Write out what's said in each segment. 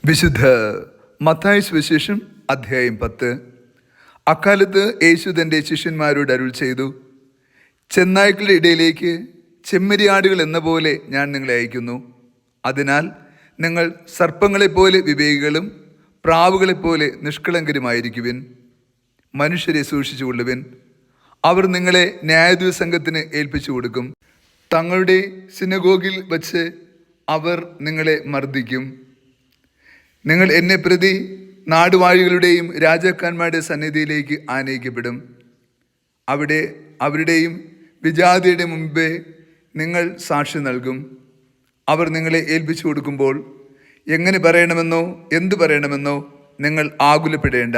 വിശുദ്ധ മത്തായി സുവിശേഷം അധ്യായം 10. അക്കാലത്ത് യേശു തൻ്റെ ശിഷ്യന്മാരോട് അരുൾ ചെയ്തു, ചെന്നായ്ക്കളുടെ ഇടയിലേക്ക് ചെമ്മരിയാടുകൾ എന്ന പോലെ ഞാൻ നിങ്ങളെ അയക്കുന്നു. അതിനാൽ നിങ്ങൾ സർപ്പങ്ങളെപ്പോലെ വിവേകികളും പ്രാവുകളെപ്പോലെ നിഷ്കളങ്കരുമായിരിക്കുവിൻ. മനുഷ്യരെ സൂക്ഷിച്ചുകൊള്ളുവിൻ. അവർ നിങ്ങളെ ന്യായാധിപ സംഘത്തിന് ഏൽപ്പിച്ചു കൊടുക്കും. തങ്ങളുടെ സിനഗോഗിൽ വച്ച് അവർ നിങ്ങളെ മർദ്ദിക്കും. നിങ്ങൾ എന്നെ പ്രതി നാടുവാഴികളുടെയും രാജാക്കന്മാരുടെ സന്നിധിയിലേക്ക് ആനയിക്കപ്പെടും. അവിടെ അവരുടെയും വിജാതിയുടെ മുമ്പേ നിങ്ങൾ സാക്ഷി നൽകും. അവർ നിങ്ങളെ ഏൽപ്പിച്ചു കൊടുക്കുമ്പോൾ എങ്ങനെ പറയണമെന്നോ എന്തു പറയണമെന്നോ നിങ്ങൾ ആകുലപ്പെടേണ്ട.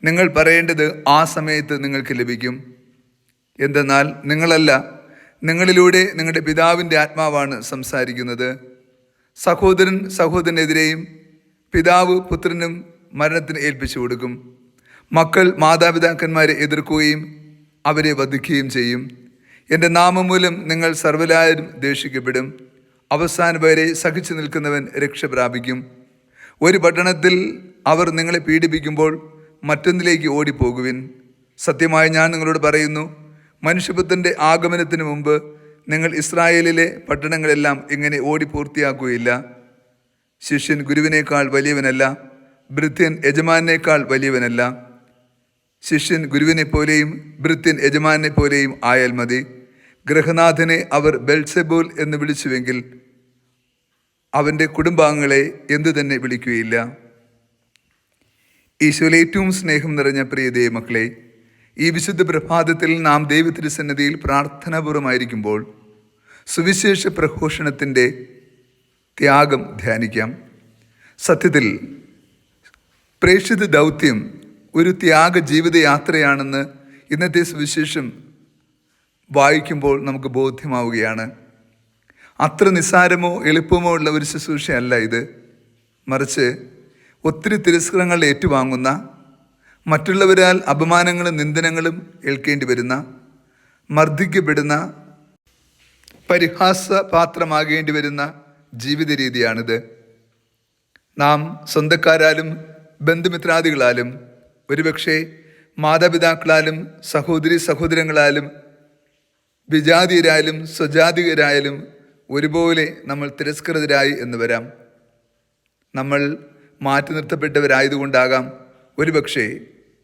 നിങ്ങൾ പറയേണ്ടത് ആ സമയത്ത് നിങ്ങൾക്ക് ലഭിക്കും. എന്തെന്നാൽ നിങ്ങളല്ല, നിങ്ങളിലൂടെ നിങ്ങളുടെ പിതാവിൻ്റെ ആത്മാവാണ് സംസാരിക്കുന്നത്. സഹോദരൻ സഹോദരനെതിരെയും പിതാവ് പുത്രനും മരണത്തിന് ഏൽപ്പിച്ചു കൊടുക്കും. മക്കൾ മാതാപിതാക്കന്മാരെ എതിർക്കുകയും അവരെ വധിക്കുകയും ചെയ്യും. എൻ്റെ നാമം മൂലം നിങ്ങൾ സർവ്വലാരും ദ്വേഷിക്കപ്പെടും. അവസാനം വരെ സഹിച്ചു നിൽക്കുന്നവൻ രക്ഷ പ്രാപിക്കും. ഒരു പട്ടണത്തിൽ അവർ നിങ്ങളെ പീഡിപ്പിക്കുമ്പോൾ മറ്റൊന്നിലേക്ക് ഓടിപ്പോകുവിൻ. സത്യമായി ഞാൻ നിങ്ങളോട് പറയുന്നു, മനുഷ്യപുത്രൻ്റെ ആഗമനത്തിന് മുമ്പ് നിങ്ങൾ ഇസ്രായേലിലെ പട്ടണങ്ങളെല്ലാം ഇങ്ങനെ ഓടി പൂർത്തിയാക്കുകയില്ല. ശിഷ്യൻ ഗുരുവിനേക്കാൾ വലിയവനല്ല, ഭൃത്യൻ യജമാനേക്കാൾ വലിയവനല്ല. ശിഷ്യൻ ഗുരുവിനെ പോലെയും ഭൃത്യൻ യജമാനെ പോലെയും ആയാൽ മതി. ഗൃഹനാഥനെ അവർ ബെൽസെബൂൽ എന്ന് വിളിച്ചുവെങ്കിൽ അവൻ്റെ കുടുംബാംഗങ്ങളെ എന്തു തന്നെ വിളിക്കുകയില്ല. ഈശോയിൽ ഏറ്റവും സ്നേഹം നിറഞ്ഞ പ്രിയ ദൈവമക്കളെ, ഈ വിശുദ്ധ പ്രഭാതത്തിൽ നാം ദൈവത്തിരുസന്നിധിയിൽ പ്രാർത്ഥനാപൂർവമായിരിക്കുമ്പോൾ സുവിശേഷ പ്രഘോഷണത്തിൻ്റെ ത്യാഗം ധ്യാനിക്കാം. സത്യത്തിൽ പ്രേക്ഷിത ദൗത്യം ഒരു ത്യാഗ ജീവിതയാത്രയാണെന്ന് ഇന്നത്തെ സുവിശേഷം വായിക്കുമ്പോൾ നമുക്ക് ബോധ്യമാവുകയാണ്. അത്ര നിസ്സാരമോ എളുപ്പമോ ഉള്ള ഒരു ശുശ്രൂഷയല്ല ഇത്. മറിച്ച് ഒത്തിരി തിരസ്കരങ്ങൾ ഏറ്റുവാങ്ങുന്ന, മറ്റുള്ളവരാൽ അപമാനങ്ങളും നിന്ദനങ്ങളും ഏൽക്കേണ്ടി വരുന്ന, മർദ്ദിക്കപ്പെടുന്ന, പരിഹാസപാത്രമാകേണ്ടി വരുന്ന ജീവിത രീതിയാണിത്. നാം സ്വന്തക്കാരാലും ബന്ധുമിത്രാദികളാലും ഒരുപക്ഷെ മാതാപിതാക്കളാലും സഹോദരി സഹോദരങ്ങളാലും വിജാതീയരായാലും സ്വജാതികരായാലും ഒരുപോലെ നമ്മൾ തിരസ്കൃതരായി എന്ന് വരാം. നമ്മൾ മാറ്റി നിർത്തപ്പെട്ടവരായതുകൊണ്ടാകാം ഒരുപക്ഷെ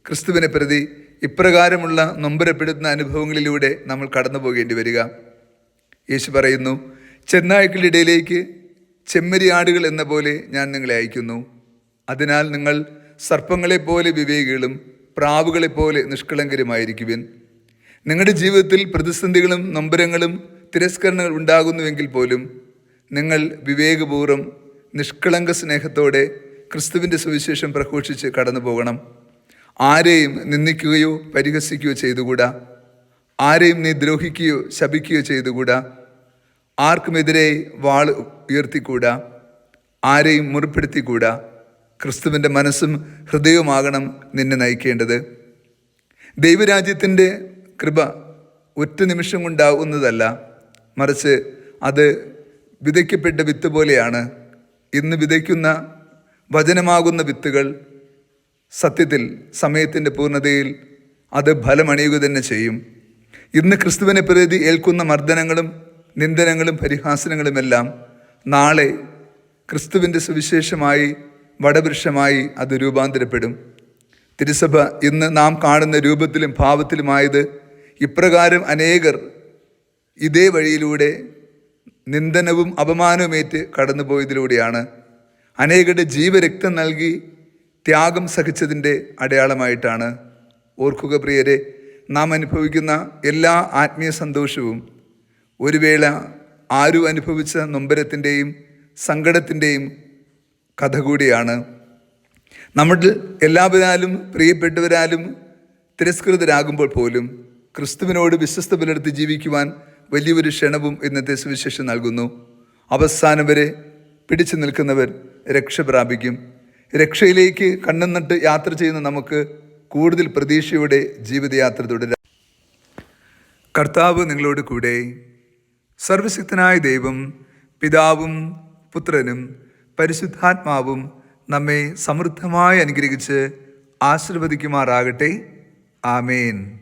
ക്രിസ്തുവിനെ പ്രതി ഇപ്രകാരമുള്ള നൊമ്പരപ്പെടുത്തുന്ന അനുഭവങ്ങളിലൂടെ നമ്മൾ കടന്നു പോകേണ്ടി വരിക. യേശു പറയുന്നു, ചെന്നായ്ക്കളുടെ ഇടയിലേക്ക് ചെമ്മരിയാടുകൾ എന്ന പോലെ ഞാൻ നിങ്ങളെ അയക്കുന്നു. അതിനാൽ നിങ്ങൾ സർപ്പങ്ങളെപ്പോലെ വിവേകികളും പ്രാവുകളെപ്പോലെ നിഷ്കളങ്കരുമായിരിക്കുവിൻ. നിങ്ങളുടെ ജീവിതത്തിൽ പ്രതിസന്ധികളും നൊമ്പരങ്ങളും തിരസ്കരണങ്ങൾ ഉണ്ടാകുന്നുവെങ്കിൽ പോലും നിങ്ങൾ വിവേകപൂർവ്വം നിഷ്കളങ്ക സ്നേഹത്തോടെ ക്രിസ്തുവിൻ്റെ സുവിശേഷം പ്രഘോഷിച്ച് കടന്നു പോകണം. ആരെയും നിന്ദിക്കുകയോ പരിഹസിക്കുകയോ ചെയ്തുകൂടാ. ആരെയും നീ ദ്രോഹിക്കുകയോ ശപിക്കുകയോ ചെയ്തുകൂടാ. ആർക്കുമെതിരെ വാൾ ഉയർത്തിക്കൂടാ. ആരെയും മുറിപ്പെടുത്തിക്കൂടാ. ക്രിസ്തുവിൻ്റെ മനസ്സും ഹൃദയവുമാകണം നിന്നെ നയിക്കേണ്ടത്. ദൈവരാജ്യത്തിൻ്റെ കൃപ ഒറ്റ നിമിഷം കൊണ്ടാവുന്നതല്ല, മറിച്ച് അത് വിതയ്ക്കപ്പെട്ട വിത്ത് പോലെയാണ്. ഇന്ന് വിതയ്ക്കുന്ന വചനമാകുന്ന വിത്തുകൾ സത്യത്തിൽ സമയത്തിൻ്റെ പൂർണ്ണതയിൽ അത് ഫലമണിയുക തന്നെ ചെയ്യും. ഇന്ന് ക്രിസ്തുവിനെ പ്രതി ഏൽക്കുന്ന മർദ്ദനങ്ങളും നിന്ദനങ്ങളും പരിഹാസനങ്ങളുമെല്ലാം നാളെ ക്രിസ്തുവിൻ്റെ സുവിശേഷമായി വടവൃക്ഷമായി അത് രൂപാന്തരപ്പെടും. തിരുസഭ ഇന്ന് നാം കാണുന്ന രൂപത്തിലും ഭാവത്തിലുമായത് ഇപ്രകാരം അനേകർ ഇതേ വഴിയിലൂടെ നിന്ദനവും അപമാനവുമേറ്റ് കടന്നുപോയതിലൂടെയാണ്. അനേകരുടെ ജീവരക്തം നൽകി ത്യാഗം സഹിച്ചതിൻ്റെ അടയാളമായിട്ടാണ്. ഓർക്കുക പ്രിയരെ, നാം അനുഭവിക്കുന്ന എല്ലാ ആത്മീയ സന്തോഷവും ഒരു വേള ആരും അനുഭവിച്ച നൊമ്പരത്തിൻ്റെയും സങ്കടത്തിൻ്റെയും കഥ കൂടിയാണ്. നമ്മൾ എല്ലാവരാലും പ്രിയപ്പെട്ടവരാലും തിരസ്കൃതരാകുമ്പോൾ പോലും ക്രിസ്തുവിനോട് വിശ്വസ്ത പുലർത്തി ജീവിക്കുവാൻ വലിയൊരു ക്ഷണവും ഇന്നത്തെ സുവിശേഷം നൽകുന്നു. അവസാനം വരെ പിടിച്ചു നിൽക്കുന്നവർ രക്ഷ പ്രാപിക്കും. രക്ഷയിലേക്ക് കണ്ണും നട്ട് യാത്ര ചെയ്യുന്ന നമുക്ക് കൂടുതൽ പ്രതീക്ഷയോടെ ജീവിതയാത്ര തുടരാം. കർത്താവ് നിങ്ങളോട് കൂടെ. സർവശക്തനായ ദൈവം, പിതാവും പുത്രനും പരിശുദ്ധാത്മാവും നമ്മെ സമൃദ്ധമായി അനുഗ്രഹിച്ച് ആശീർവദിക്കുമാറാകട്ടെ. ആമേൻ.